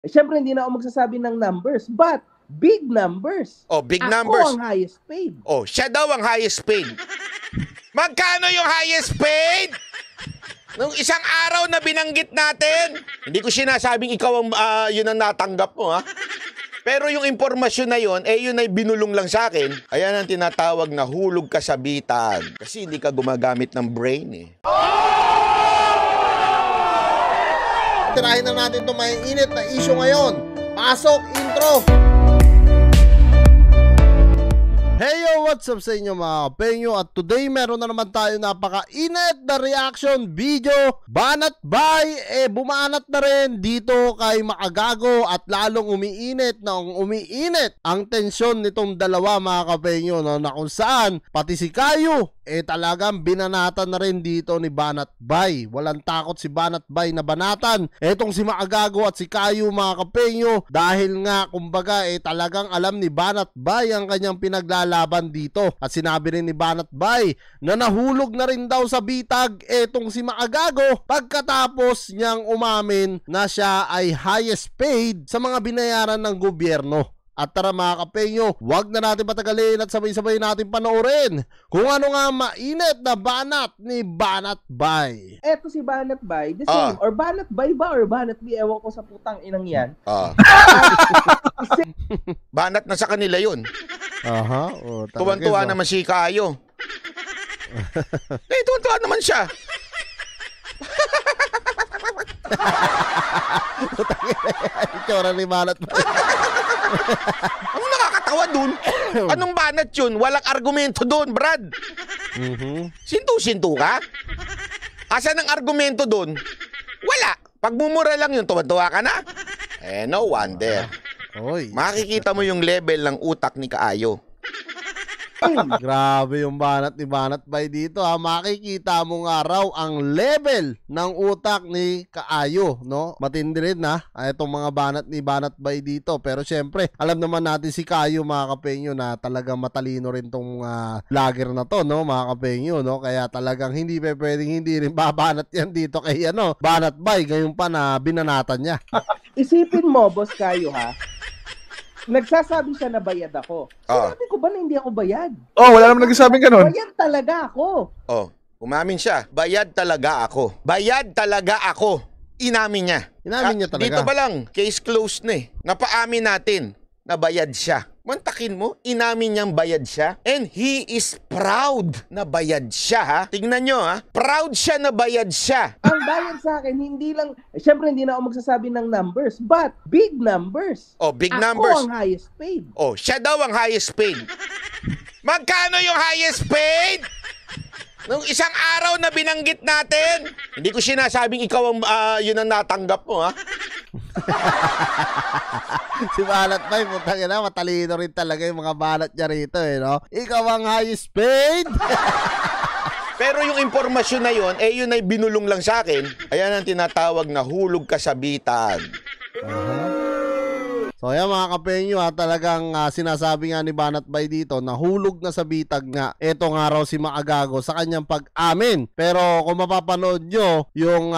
Siyempre hindi na ako magsasabi ng numbers, but big numbers. Oh, big Ako numbers. ang highest paid. Oh, siya daw ang highest paid. Magkano yung highest paid? Nung isang araw na binanggit natin, hindi ko sinasabing ikaw ang yun ang natanggap mo, ha? Pero yung impormasyon na yun, yun ay binulong lang sa akin. Ayan ang tinatawag na hulog kasabitan. Kasi hindi ka gumagamit ng brain, eh. Tirahin na natin itong may init na issue ngayon. Pasok, intro! Hey yo, what's up sa inyo mga kapenyo? At today meron na naman tayo napaka-init na reaction video. Banat bay, bumanat na rin dito kay Makagago at lalong umiinit ang tensyon nitong dalawa mga kapenyo, no? Na kung saan pati si Kayo talagang binanatan na rin dito ni Banat Bay. Walang takot si Banat Bay na banatan etong si Makagago at si Kayo mga kapenyo, dahil nga kumbaga talagang alam ni Banat Bay ang kanyang pinaglalaban dito. At sinabi rin ni Banat Bay na nahulog na rin daw sa bitag etong si Makagago pagkatapos niyang umamin na siya ay highest paid sa mga binayaran ng gobyerno. At tara mga kapenyo, wag na natin patagalin at sabay-sabay natin panoorin kung ano nga mainit na banat ni Banat Bay. Eto si Banat Bay, the same. Or Banat Bay ba? Or Banat Bay? Ewan ko sa putang inang yan. Banat na sa kanila yun. Aha. Tuwan-tuwa naman si Kayo. Tuwan-tuwa naman siya. Itsura ni Banat Bay. Ang nakakatawa dun, anong banat yun? Walang argumento dun, Brad. Sintu-sintu ka? Asan ang argumento dun? Wala. Pagmumura lang yun, tuwa-tuwa ka na. No wonder. Oy. Makikita mo yung level ng utak ni Kaayo. Grabe yung banat ni Banat Bay dito, ha. Makikita mo nga raw ang level ng utak ni Kaayo, no? Matindi rin na itong mga banat ni Banat Bay dito. Pero syempre, alam naman natin si Kaayo mga kapenyo na talagang matalino rin tong vlogger na to, no, mga kapenyo, no? Kaya talagang hindi pwedeng hindi rin babanat yan dito kay Banat Bay, ngayon pa na binanatan niya. Isipin mo, boss Kayo, ha? Nagsasabi siya na bayad ako. Sinabi ko ba na hindi ako bayad? Wala naman nagsasabing ganun. Bayad talaga ako. Umamin siya. Bayad talaga ako. Bayad talaga ako. Inamin niya. Inamin niya talaga. Dito pa lang, case closed na eh. Napaamin natin na bayad siya. Mantakin mo, inamin niyang bayad siya. And he is proud na bayad siya, ha? Tingnan nyo, ha? Proud siya na bayad siya. Ang bayad sa akin, hindi lang, siyempre hindi na ako magsasabi ng numbers, but big numbers. Oh, big Ako numbers. ang highest paid. Oh, siya daw ang highest paid. Magkano yung highest paid? Nung isang araw na binanggit natin, hindi ko sinasabing ikaw ang yun ang natanggap mo, ha? Si Banat Bay, putang ina, matalino rin talaga yung mga banat niya rito, no? Ikaw ang highest paid. Pero yung impormasyon na yun, yun ay binulong lang sa akin. Ayan ang tinatawag na hulog kasabitan. So ayan mga kapenyo, talagang sinasabi nga ni Banat Bay dito na hulog na sa bitag nga eto nga raw si Makagago sa kanyang pag-amin. Pero kung mapapanood nyo yung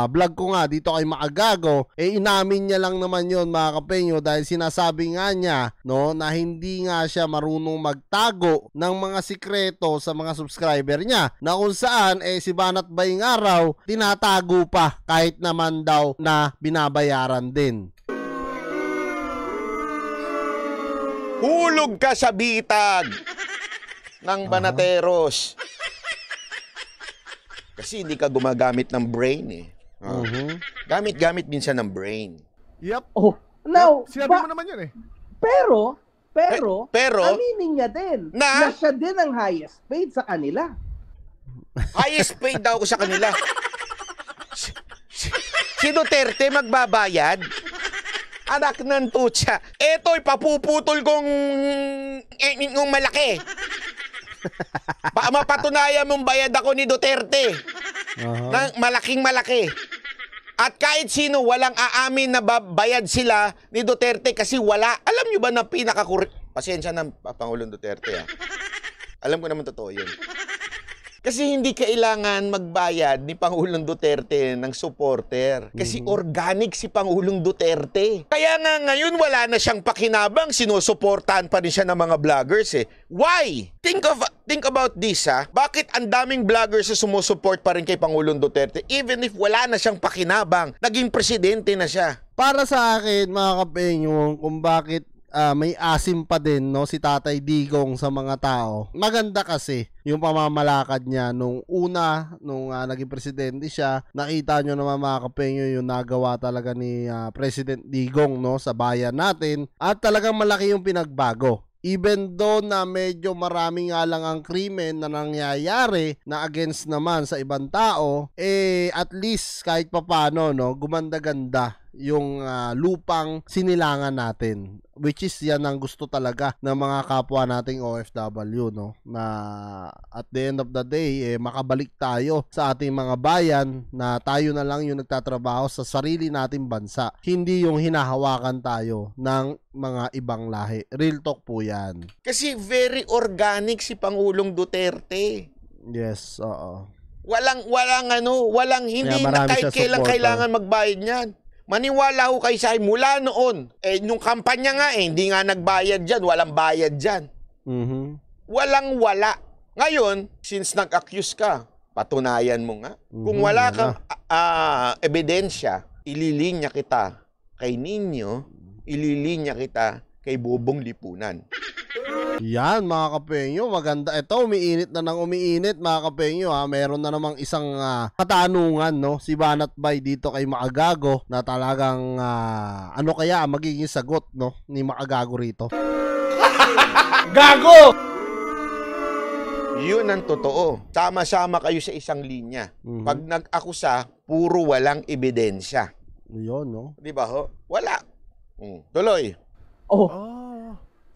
vlog ko nga dito kay Makagago, inamin niya lang naman yon mga kapenyo, dahil sinasabi nga niya, no, na hindi nga siya marunong magtago ng mga sikreto sa mga subscriber niya, na kung saan si Banat Bay nga raw tinatago pa kahit naman daw na binabayaran din. Hulog ka sa bitag ng banateros. Kasi hindi ka gumagamit ng brain, eh. Gamit-gamit minsan ng brain. Yep. Now, Sinabi mo naman yun eh. pero, aminin niya din Na siya din ang highest paid sa kanila. highest paid daw ko sa kanila. Si Duterte magbabayad? Anak ng tutsa. Eto'y papuputol kong malaki. Mapatunayan mong bayad ako ni Duterte. Ng malaking malaki. At kahit sino, walang aamin na bayad sila ni Duterte kasi wala. Alam nyo ba na pasensya ng Pangulong Duterte, ha? Alam ko naman totoo yun. Kasi hindi kailangan magbayad ni Pangulong Duterte ng supporter. Kasi organic si Pangulong Duterte. Kaya nga ngayon wala na siyang pakinabang, sinusuportahan pa rin siya ng mga vloggers eh. Why? Think about this ha. Bakit ang daming vloggers na sumusuport pa rin kay Pangulong Duterte even if wala na siyang pakinabang, naging presidente na siya? Para sa akin, mga kapenyo, kung bakit may asim pa din no si Tatay Digong sa mga tao. Maganda kasi yung pamamalakad niya nung naging presidente siya. Nakita nyo naman mga kapenyo yung nagawa talaga ni President Digong no sa bayan natin at talagang malaki yung pinagbago. Even though na medyo marami nga lang ang krimen na nangyayari na against naman sa ibang tao, at least kahit papano no, gumanda-ganda yung lupang sinilangan natin, which is yan ang gusto talaga ng mga kapwa nating OFW no, na at the end of the day makabalik tayo sa ating mga bayan na tayo na lang yung nagtatrabaho sa sarili nating bansa, hindi yung hinahawakan tayo ng mga ibang lahi. Real talk po yan. Kasi very organic si Pangulong Duterte. Yes, oo. Walang hindi na kahit kailan kailangan magbayad niyan. Maniwala ko kay Sai, mula noon, yung kampanya nga hindi nga nagbayad dyan, walang bayad dyan. Walang-wala. Ngayon, since nag-accuse ka, patunayan mo nga. Kung wala kang ebidensya, ililinya kita kay Nino, ililinya kita kay Bobong Lipunan. Yan mga kapenyo, maganda. Ito, umiinit na ng umiinit mga kapenyo ha. Meron na namang isang katanungan no, si Banat Bay dito kay Maagago na talagang ano kaya magiging sagot no ni Maagago rito. Gago! Yun ang totoo. Sama-sama kayo sa isang linya. Pag nag-akusa, puro walang ebidensya. Yun no. Di ba ho? Wala. Tuloy.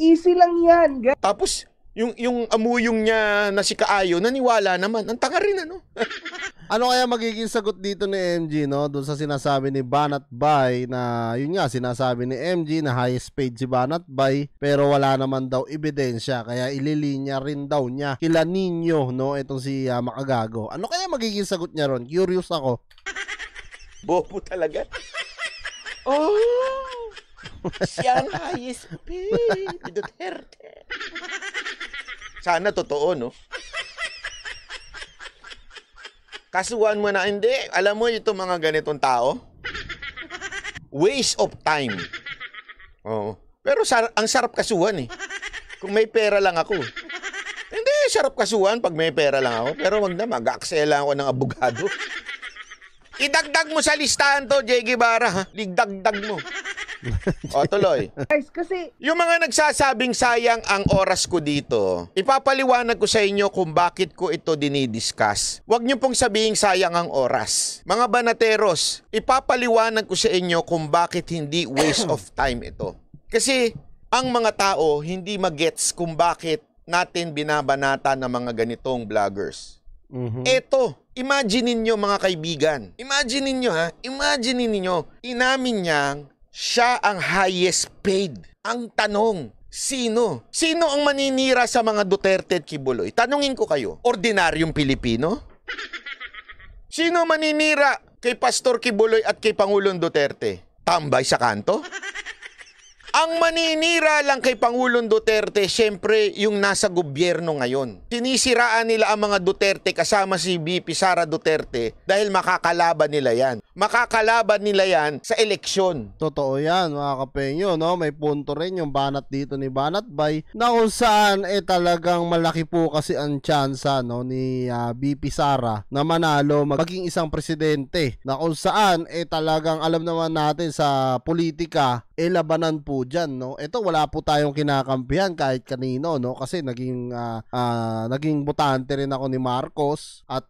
Easy lang yan. Tapos, yung amuyong niya na si Kaayo, naniwala naman. Ang tanga rin, ano? Ano kaya magiging sagot dito ni MG, no? Doon sa sinasabi ni Banat Bay na, yun nga, sinasabi ni MG na highest paid si Banat Bay, pero wala naman daw ebidensya, kaya ililinya rin daw niya kila Nino, no? Itong si Maagago. Ano kaya magiging sagot niya ron? Curious ako. Bobo talaga. Siyang highest paid ni Duterte. Sana totoo, no? Kasuhan mo na, hindi. Alam mo, itong mga ganitong tao, waste of time. Pero ang sarap kasuhan eh. Kung may pera lang ako. Hindi, sarap kasuhan pag may pera lang ako. Pero wag na, mag-aksela ako ng abogado. Idagdag mo sa listahan to, Jay Guevara, ha? Ligdagdag mo. Tuloy. Guys, kasi yung mga nagsasabing sayang ang oras ko dito, ipapaliwanag ko sa inyo kung bakit ko ito dinidiscuss. Huwag niyo pong sabihin sayang ang oras. Mga banateros, ipapaliwanag ko sa inyo kung bakit hindi waste of time ito. Kasi ang mga tao hindi magets kung bakit natin binabanata ng mga ganitong vloggers. Eto, imagine ninyo mga kaibigan. Imagine ninyo ha, imagine ninyo, inamin niyang siya ang highest paid. Ang tanong, sino? Sino ang maninira sa mga Duterte at Kibuloy? Tanungin ko kayo, ordinaryong Pilipino? Sino maninira kay Pastor Kibuloy at kay Pangulong Duterte? Tambay sa kanto? Ang maninira lang kay Pangulong Duterte, syempre yung nasa gobyerno ngayon. Sinisiraan nila ang mga Duterte kasama si VP Sara Duterte dahil makakalaban nila yan. Makakalaban nila yan sa eleksyon. Totoo yan mga kapenyo, no? May punto rin yung banat dito ni Banat Bay na kung saan talagang malaki po kasi ang tsansa no, ni VP Sara na manalo maging isang presidente, na kung saan talagang alam naman natin sa politika labanan po dyan, no? Ito wala po tayong kinakampihan kahit kanino, no? Kasi naging botante rin ako ni Marcos at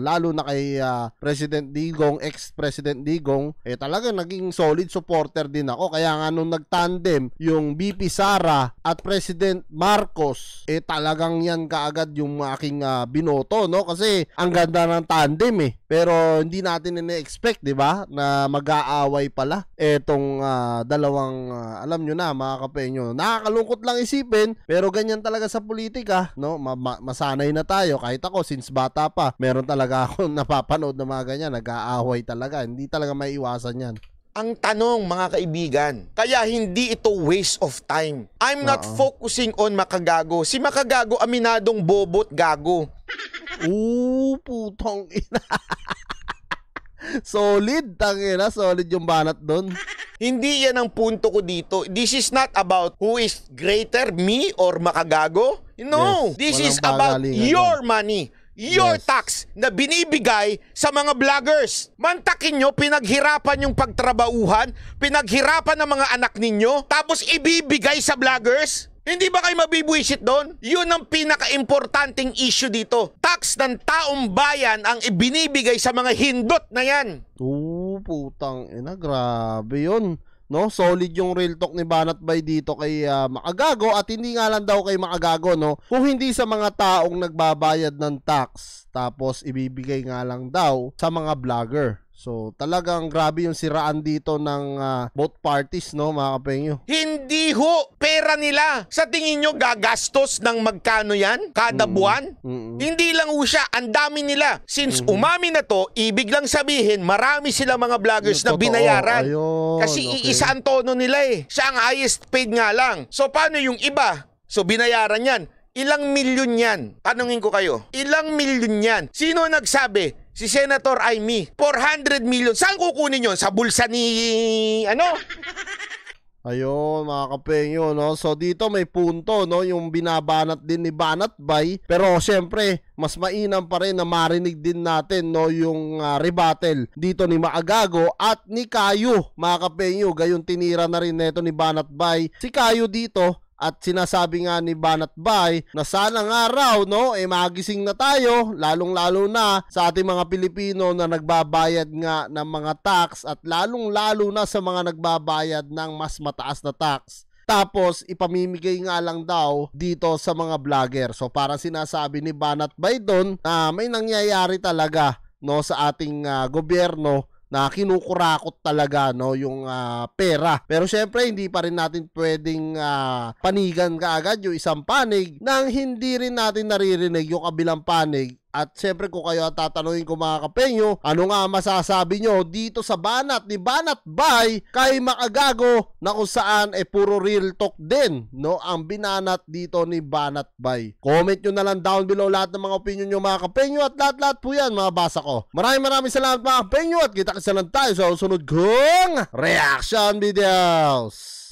lalo na kay President Digong, ex President Digong, talaga naging solid supporter din ako. Kaya nga nung nagtandem yung BP Sara at President Marcos, talagang yan kaagad yung aking binoto, no? Kasi ang ganda ng tandem Pero hindi natin ina-expect, di ba, na mag-aaway pala etong dalawang, alam nyo na mga kapenyo. Nakakalungkot lang isipin, pero ganyan talaga sa politika, no? Masanay na tayo. Kahit ako, since bata pa, meron talaga ako napapanood na mga ganyan, nag-aaway talaga. Hindi talaga may iwasan yan. Ang tanong, mga kaibigan, kaya hindi ito waste of time. I'm not focusing on Makagago. Si Makagago, aminadong bobot gago. Putong ina. Solid, tangina. Solid yung banat doon. Hindi yan ang punto ko dito. This is not about who is greater, me or Makagago. No, this is about your money. Your tax na binibigay sa mga vloggers. Mantakin nyo, pinaghirapan yung pagtrabauhan, pinaghirapan ng mga anak ninyo, tapos ibibigay sa vloggers? Hindi ba kayo mabibwisit doon? Yun ang pinaka-importanting issue dito. Tax ng taong bayan ang ibinibigay sa mga hindot na yan. Putang ina, grabe yun. No, solid yung real talk ni Banat Bay dito kay Makagago, at hindi nga lang daw kay Makagago, no, kung hindi sa mga taong nagbabayad ng tax, tapos ibibigay nga lang daw sa mga vlogger. So talagang grabe yung siraan dito ng both parties, no, mga kapengyo. Hindi ho, pera nila. Sa tingin nyo gagastos ng magkano yan kada buwan? Hindi lang ho siya, ang dami nila. Since umami na to, ibig lang sabihin marami silang mga vloggers na binayaran. Kasi iisa ang tono nila Siya ang highest paid nga lang. So paano yung iba? So binayaran yan. Ilang milyon yan? Tanungin ko kayo. Ilang milyon yan? Sino nagsabi? Si Senator Amy. 400 million. Saan kukunin yun? Sa bulsa ni... ano? Ayun, mga kapengyo, no? So dito may punto, no? Yung binabanat din ni Banat Bay. Pero syempre, mas mainam pa rin na marinig din natin, no? Yung rebuttal dito ni Makagago at ni Kayo, mga kapengyo. Gayong tinira na rin neto ni Banat Bay si Kayo dito. At sinasabi nga ni Banat Bay na sana nga raw, no, magising na tayo, lalong-lalo na sa ating mga Pilipino na nagbabayad nga ng mga tax, at lalong-lalo na sa mga nagbabayad ng mas mataas na tax. Tapos ipamimigay nga lang daw dito sa mga vlogger. So parang sinasabi ni Banat Bay doon na may nangyayari talaga, no, sa ating gobyerno na kinukurakot talaga, no, yung pera. Pero syempre hindi pa rin natin pwedeng panigan kaagad yung isang panig nang hindi rin natin naririnig yung kabilang panig. At syempre kung kayo tatanungin ko, mga kapengyo, ano nga masasabi nyo dito sa banat ni Banat Bay kay Makagago, na kung saan puro real talk din, no, ang binanat dito ni Banat Bay. Comment nyo na lang down below lahat ng mga opinion nyo, mga kapengyo, at lahat-lahat po yan mabasa ko. Maraming salamat, mga kapengyo, at kita-kita lang tayo sa susunod kong reaction videos.